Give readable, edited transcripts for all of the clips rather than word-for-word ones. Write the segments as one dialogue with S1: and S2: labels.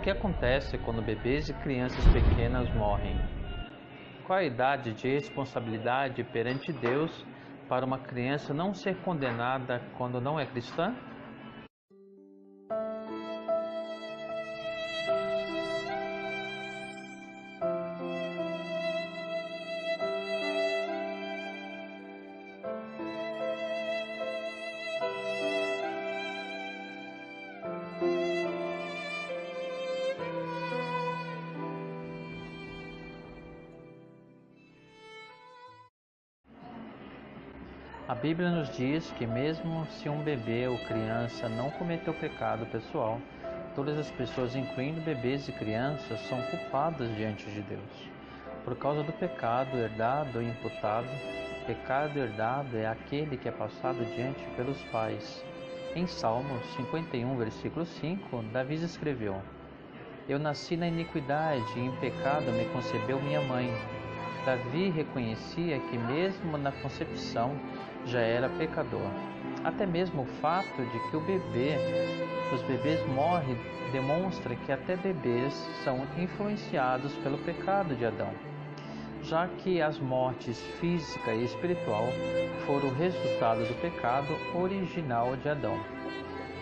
S1: que acontece quando bebês e crianças pequenas morrem? Qual a idade de responsabilidade perante Deus para uma criança não ser condenada quando não é cristã? A Bíblia nos diz que mesmo se um bebê ou criança não cometeu pecado pessoal, todas as pessoas, incluindo bebês e crianças, são culpadas diante de Deus. Por causa do pecado herdado ou imputado, pecado herdado é aquele que é passado adiante pelos pais. Em Salmos 51, versículo 5, Davi escreveu: Eu nasci na iniquidade e em pecado me concebeu minha mãe. Davi reconhecia que mesmo na concepção já era pecador. Até mesmo o fato de que os bebês morrem, demonstra que até bebês são influenciados pelo pecado de Adão, já que as mortes física e espiritual foram o resultado do pecado original de Adão.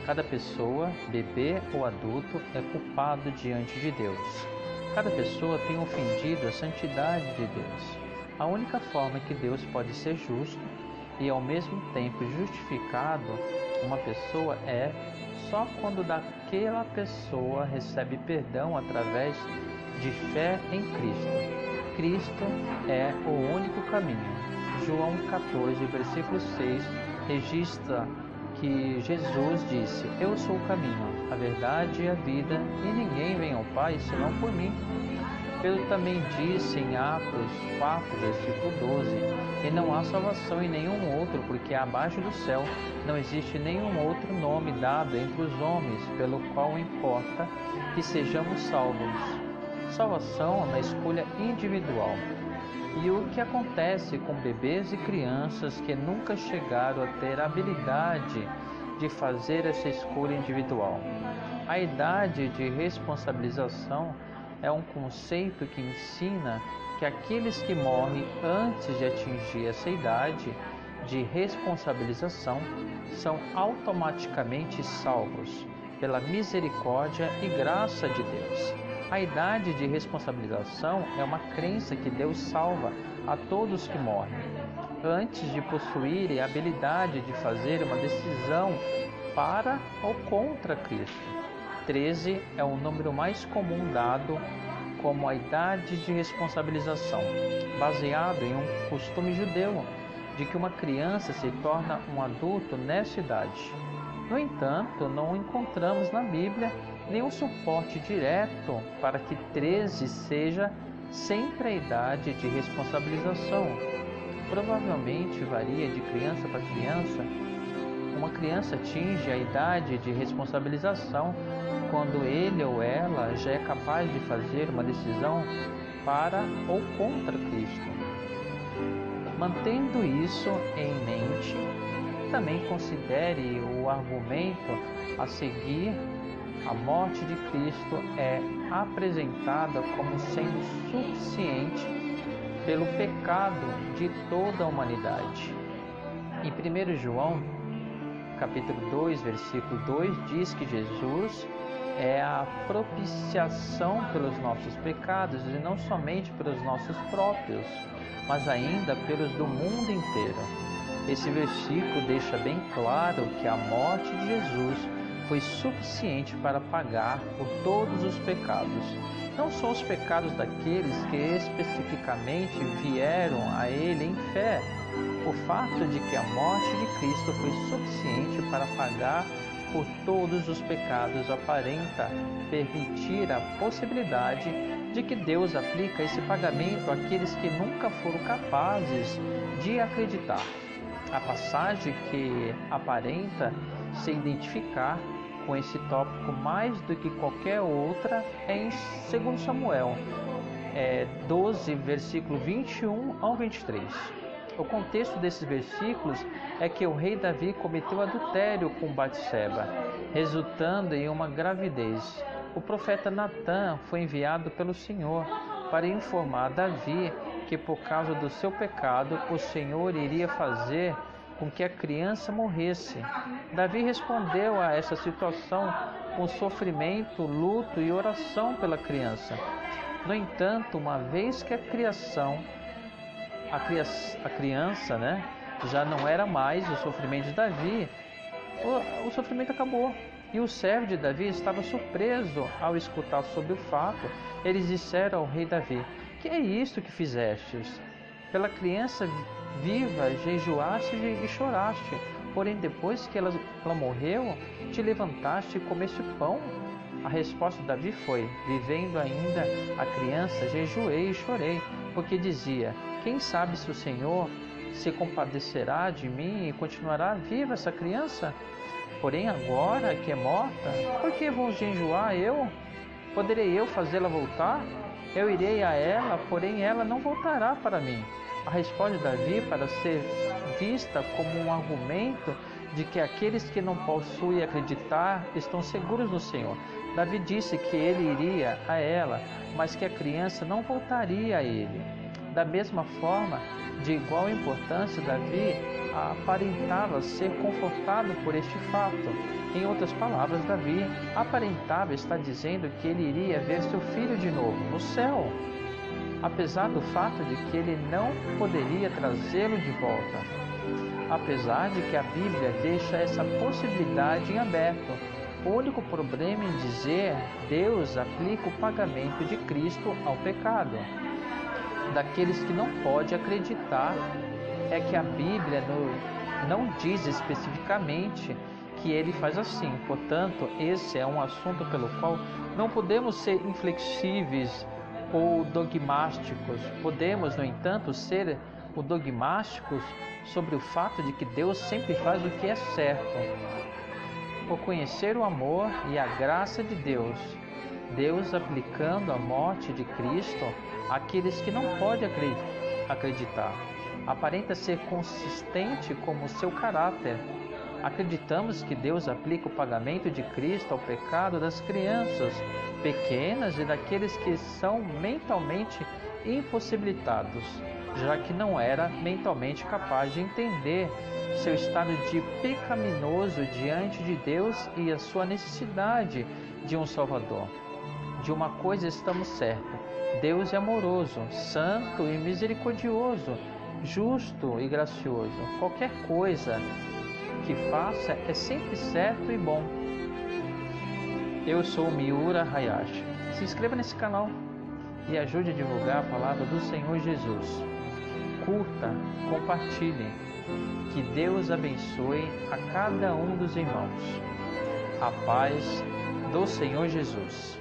S1: Cada pessoa, bebê ou adulto, é culpado diante de Deus. Cada pessoa tem ofendido a santidade de Deus. A única forma que Deus pode ser justo e ao mesmo tempo justificado uma pessoa é só quando daquela pessoa recebe perdão através de fé em Cristo. Cristo é o único caminho. João 14, versículo 6 registra que Jesus disse: Eu sou o caminho, a verdade e a vida, e ninguém vem ao Pai senão por mim. Pedro também disse em Atos 4, versículo 12: E não há salvação em nenhum outro, porque abaixo do céu não existe nenhum outro nome dado entre os homens, pelo qual importa que sejamos salvos. Salvação na escolha individual. E o que acontece com bebês e crianças que nunca chegaram a ter a habilidade de fazer essa escolha individual? A idade de responsabilização é um conceito que ensina que aqueles que morrem antes de atingir essa idade de responsabilização são automaticamente salvos pela misericórdia e graça de Deus. A idade de responsabilização é uma crença que Deus salva a todos que morrem, antes de possuírem a habilidade de fazer uma decisão para ou contra Cristo. 13 é o número mais comum dado como a idade de responsabilização, baseado em um costume judeu de que uma criança se torna um adulto nessa idade. No entanto, não encontramos na Bíblia nenhum suporte direto para que 13 seja sempre a idade de responsabilização. Provavelmente varia de criança para criança. Uma criança atinge a idade de responsabilização quando ele ou ela já é capaz de fazer uma decisão para ou contra Cristo. Mantendo isso em mente, também considere o argumento a seguir. A morte de Cristo é apresentada como sendo suficiente pelo pecado de toda a humanidade. Em 1 João, capítulo 2, versículo 2, diz que Jesus é a propiciação pelos nossos pecados, e não somente pelos nossos próprios, mas ainda pelos do mundo inteiro. Esse versículo deixa bem claro que a morte de Jesus foi suficiente para pagar por todos os pecados. Não só os pecados daqueles que especificamente vieram a Ele em fé. O fato de que a morte de Cristo foi suficiente para pagar por todos os pecados aparenta permitir a possibilidade de que Deus aplica esse pagamento àqueles que nunca foram capazes de acreditar. A passagem que aparenta se identificar com esse tópico mais do que qualquer outra é em 2 Samuel 12, versículo 21 ao 23. O contexto desses versículos é que o rei Davi cometeu adultério com Batseba, resultando em uma gravidez. o profeta Natã foi enviado pelo Senhor para informar Davi que por causa do seu pecado o Senhor iria fazer com que a criança morresse. Davi respondeu a essa situação com sofrimento, luto e oração pela criança. No entanto, uma vez que a criança, já não era mais o sofrimento de Davi, o sofrimento acabou. E o servo de Davi estava surpreso ao escutar sobre o fato. Eles disseram ao rei Davi: "Que é isto que fizestes? Pela criança viva jejuaste e choraste, porém depois que ela morreu, te levantaste e comeste pão?" A resposta de Davi foi: "Vivendo ainda a criança, jejuei e chorei, porque dizia: quem sabe se o Senhor se compadecerá de mim e continuará viva essa criança? Porém agora que é morta, por que vou jejuar eu? Poderei eu fazê-la voltar? Eu irei a ela, porém ela não voltará para mim." A resposta de Davi para ser vista como um argumento de que aqueles que não possuem acreditar estão seguros no Senhor. Davi disse que ele iria a ela, mas que a criança não voltaria a ele. Da mesma forma, de igual importância, Davi aparentava ser confortado por este fato. Em outras palavras, Davi aparentava estar dizendo que ele iria ver seu filho de novo no céu, apesar do fato de que ele não poderia trazê-lo de volta. Apesar de que a Bíblia deixa essa possibilidade em aberto, o único problema em dizer Deus aplica o pagamento de Cristo ao pecado daqueles que não podem acreditar é que a Bíblia não diz especificamente que ele faz assim. Portanto, esse é um assunto pelo qual não podemos ser inflexíveis ou dogmáticos. Podemos, no entanto, ser dogmáticos sobre o fato de que Deus sempre faz o que é certo. Por conhecer o amor e a graça de Deus, Deus aplicando a morte de Cristo àqueles que não podem acreditar, aparenta ser consistente como seu caráter. Acreditamos que Deus aplica o pagamento de Cristo ao pecado das crianças pequenas e daqueles que são mentalmente impossibilitados, já que não era mentalmente capaz de entender seu estado de pecaminoso diante de Deus e a sua necessidade de um Salvador. De uma coisa estamos certos: Deus é amoroso, santo e misericordioso, justo e gracioso. Qualquer coisa que faça é sempre certo e bom. Eu sou Miura Hayashi. Se inscreva nesse canal e ajude a divulgar a palavra do Senhor Jesus. Curta, compartilhe. Que Deus abençoe a cada um dos irmãos. A paz do Senhor Jesus.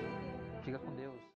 S1: Fica com Deus.